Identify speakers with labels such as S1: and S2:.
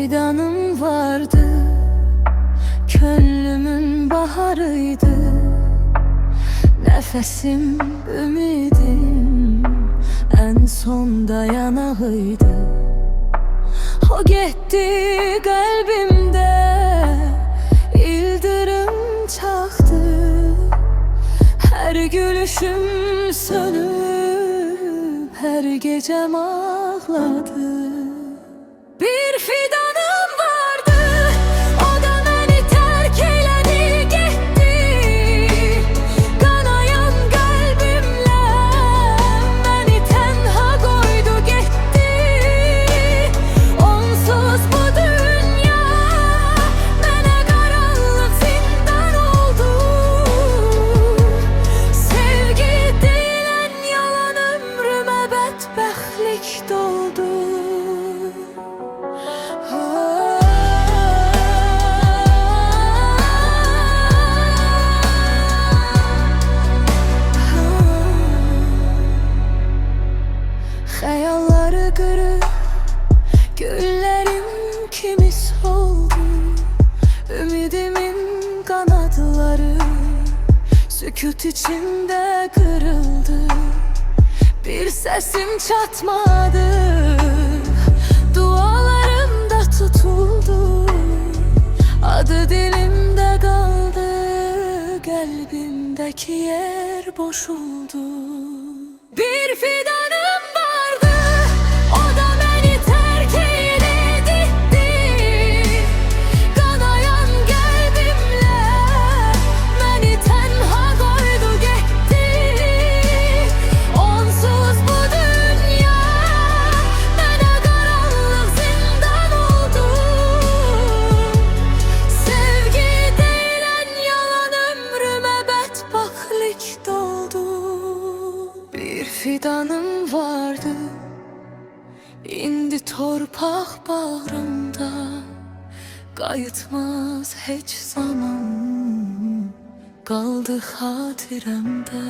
S1: fidanım vardı, könlümün baharıydı. Nefesim, ümidim, en son dayanağıydı. O gitti, kalbimde yıldırım çaktı. Her gülüşüm sönüp her gecem ağladı. Bir fidanım vardı, o da beni terk eyledi gitti. Kanayan kalbimle beni tenha koydu gitti. Onsuz bu dünya bana karanlık zindan oldu. Sevgi denen yalan ömrüme bedbahtlik doldu. Hayalları kırık, güllerim kimi soldu. Ümidimin kanatları sükût içinde kırıldı. Bir sesim çatmadı, dualarımda tutuldu. Adı dilimde kaldı, kalbimdeki yer boşuldu. Bir fidanım vardı, o da beni terk eyledi gitti. Kanayan kalbimle beni tenha koydu gitti. Onsuz bu dünya bana karanlık zindan oldu. Sevgi denen yalan ömrüme bedbahtlik doldu. Bir fidanım vardı, indi torpaq bağrımda. Qayıtmaz heç zaman, qaldı xatirəmdə.